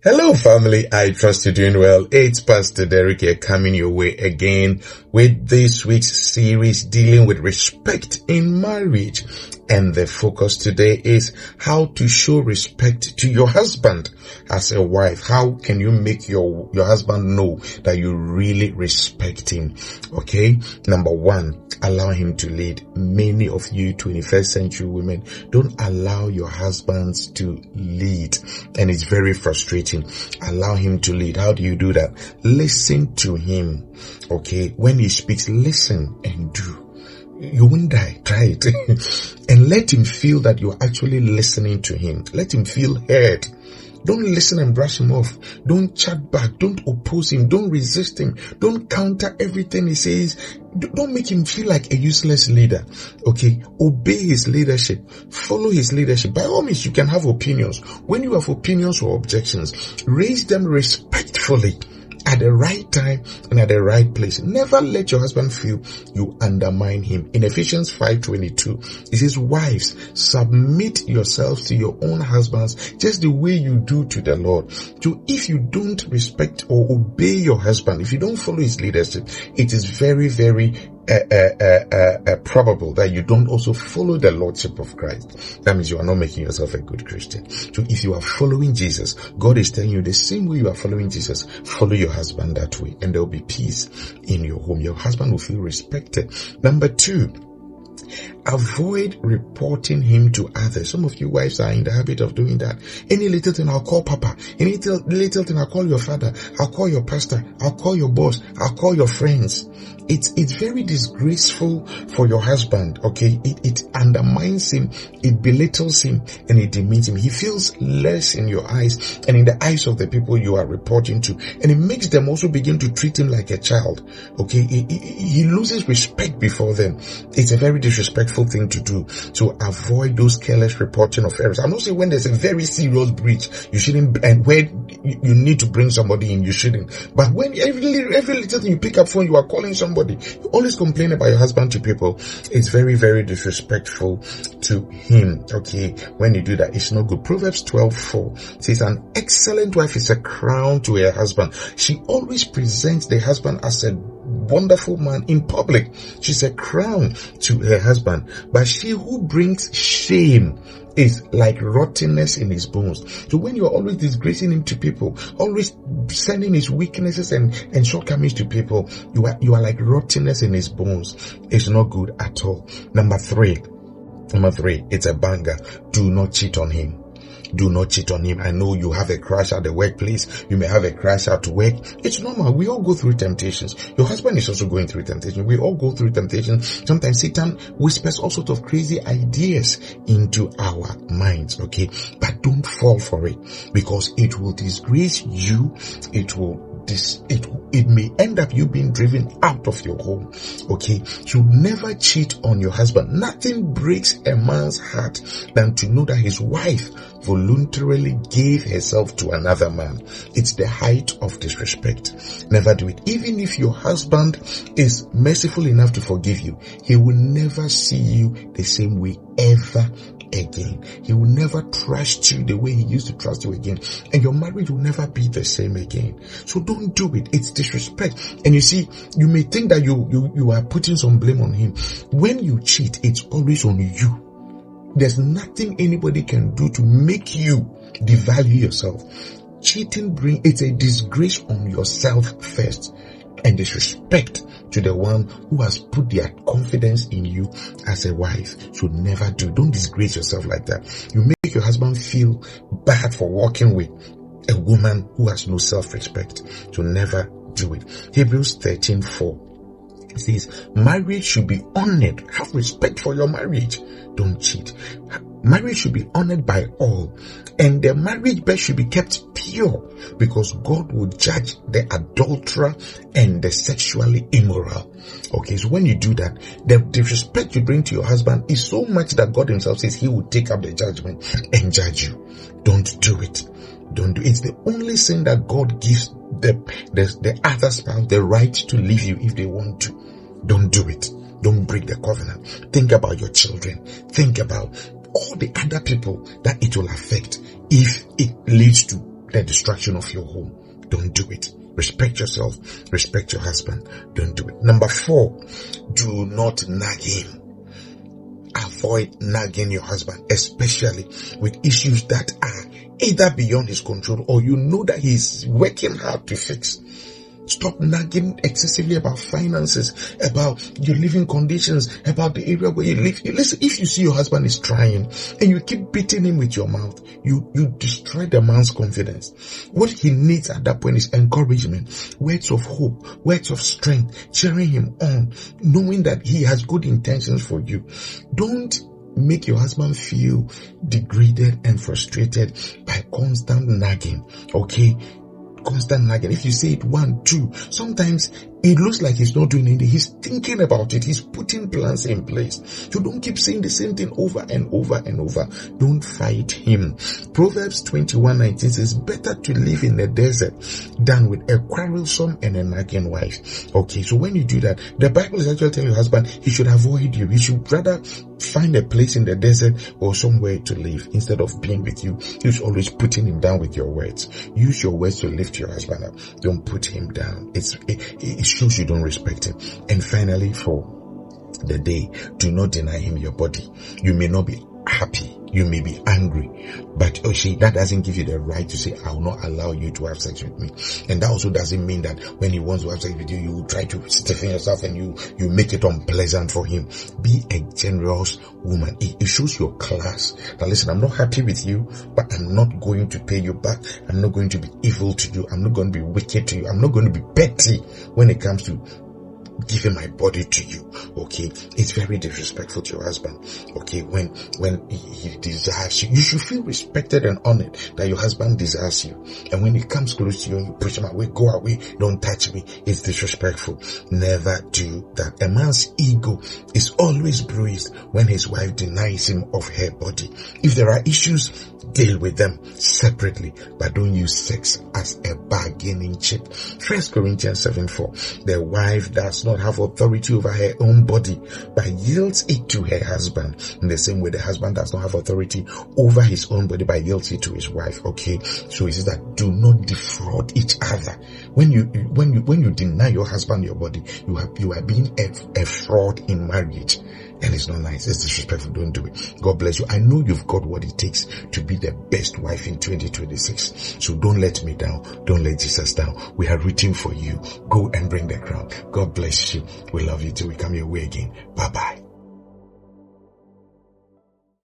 Hello family, I trust you're doing well. It's Pastor Derek here coming your way again with this week's series dealing with respect in marriage. And the focus today is how to show respect to your husband as a wife. How can you make your husband know that you really respect him? Okay. Number one, allow him to lead. Many of you 21st century women don't allow your husbands to lead. And it's very frustrating. Allow him to lead. How do you do that? Listen to him. Okay. When he speaks, listen and do. You won't die. Try it. And let him feel that you're actually listening to him. Let him feel heard. Don't listen and brush him off. Don't chat back. Don't oppose him. Don't resist him. Don't counter everything he says. Don't make him feel like a useless leader. Okay. Obey his leadership. Follow his leadership. By all means, you can have opinions. When you have opinions or objections, raise them respectfully. At the right time and at the right place. Never let your husband feel you undermine him. In Ephesians 5:22, it says, wives, submit yourselves to your own husbands just the way you do to the Lord. So if you don't respect or obey your husband, if you don't follow his leadership, it is very, very probable that you don't also follow the Lordship of Christ. That means you are not making yourself a good Christian. So if you are following Jesus, God is telling you the same way you are following Jesus, follow your husband that way, and there will be peace in your home. Your husband will feel respected. Number two, avoid reporting him to others. Some of you wives are in the habit of doing that. Any little thing, I'll call Papa. Any little thing, I'll call your father. I'll call your pastor. I'll call your boss. I'll call your friends. It's very disgraceful for your husband, okay? It undermines him, it belittles him, and it demeans him. He feels less in your eyes and in the eyes of the people you are reporting to. And it makes them also begin to treat him like a child, okay? He loses respect before them. It's a very disrespectful thing to do. So avoid those careless reporting of errors. I'm not saying when there's a very serious breach, you shouldn't, and where you need to bring somebody in, you shouldn't. But when every little thing you pick up phone, you are calling somebody, you always complain about your husband to people. It's very, very disrespectful to him. Okay. When you do that, it's not good. Proverbs 12:4 says, an excellent wife is a crown to her husband. She always presents the husband as a wonderful man in public. She's a crown to her husband. But she who brings shame is like rottenness in his bones. So when you're always disgracing him to people, always sending his weaknesses and shortcomings to people, you are like rottenness in his bones. It's not good at all. Number three, it's a banger. Do not cheat on him. Do not cheat on him. I know you have a crush at the workplace. You may have a crush at work. It's normal. We all go through temptations. Your husband is also going through temptation. We all go through temptations. Sometimes Satan whispers all sorts of crazy ideas into our minds. Okay. But don't fall for it, because it will disgrace you. It may end up you being driven out of your home. Okay. You never cheat on your husband. Nothing breaks a man's heart than to know that his wife voluntarily gave herself to another man. It's the height of disrespect. Never do it. Even if your husband is merciful enough to forgive you, he will never see you the same way ever again. He will never trust you the way he used to trust you again, and your marriage will never be the same again. So don't do it. It's disrespect. And you see, you may think that you are putting some blame on him. When you cheat, it's always on you. There's nothing anybody can do to make you devalue yourself. Cheating it's a disgrace on yourself first, and disrespect to the one who has put their confidence in you as a wife. So never do. Don't disgrace yourself like that. You make your husband feel bad for working with a woman who has no self-respect. So never do it. Hebrews 13:4 says, marriage should be honored. Have respect for your marriage. Don't cheat. Marriage should be honored by all, and the marriage bed should be kept pure, because God will judge the adulterer and the sexually immoral. Okay, so when you do that, the disrespect you bring to your husband is so much that God himself says he will take up the judgment and judge you. Don't do it. Don't do it. It's the only sin that God gives the other spouse the right to leave you if they want to. Don't do it. Don't break the covenant. Think about your children. Think about all the other people that it will affect if it leads to the destruction of your home. Don't do it. Respect yourself. Respect your husband. Don't do it. Number 4, do not nag him. Avoid nagging your husband, especially with issues that are either beyond his control or you know that he's working hard to fix. Stop nagging excessively about finances, about your living conditions, about the area where you live. Listen, if you see your husband is trying and you keep beating him with your mouth, you destroy the man's confidence. What he needs at that point is encouragement, words of hope, words of strength, cheering him on, knowing that he has good intentions for you. Don't make your husband feel degraded and frustrated by constant nagging, okay? Constant nagging. If you say it 1, 2, sometimes it looks like he's not doing anything. He's thinking about it. He's putting plans in place. So don't keep saying the same thing over and over and over. Don't fight him. Proverbs 21:19 says, better to live in the desert than with a quarrelsome and a nagging wife. Okay, so when you do that, the Bible is actually telling your husband he should avoid you. He should rather find a place in the desert or somewhere to live instead of being with you. You should always putting him down with your words. Use your words to lift your husband up. Don't put him down. It shows you don't respect him. And finally, for the day, do not deny him your body. You may not be happy, you may be angry, but that doesn't give you the right to say, I will not allow you to have sex with me. And that also doesn't mean that when he wants to have sex with you, you try to stiffen yourself and you make it unpleasant for him. Be a generous woman. It shows your class. Now listen, I'm not happy with you, but I'm not going to pay you back. I'm not going to be evil to you. I'm not going to be wicked to you. I'm not going to be petty when it comes to giving my body to you. Okay, it's very disrespectful to your husband. Okay, when he desires you, you should feel respected and honored that your husband desires you. And when he comes close to you and you push him away, go away, don't touch me, it's disrespectful. Never do that. A man's ego is always bruised when his wife denies him of her body. If there are issues, deal with them separately, but don't use sex as a bargaining chip. 1 Corinthians 7:4, the wife does not have authority over her own body, but yields it to her husband. In the same way, the husband does not have authority over his own body, but yields it to his wife. Okay, so it says that do not defraud each other. When you deny your husband your body, you are being a fraud in marriage. And it's not nice. It's disrespectful. Don't do it. God bless you. I know you've got what it takes to be the best wife in 2026. So don't let me down. Don't let Jesus down. We are rooting for you. Go and bring the crown. God bless you. We love you till we come your way again. Bye-bye.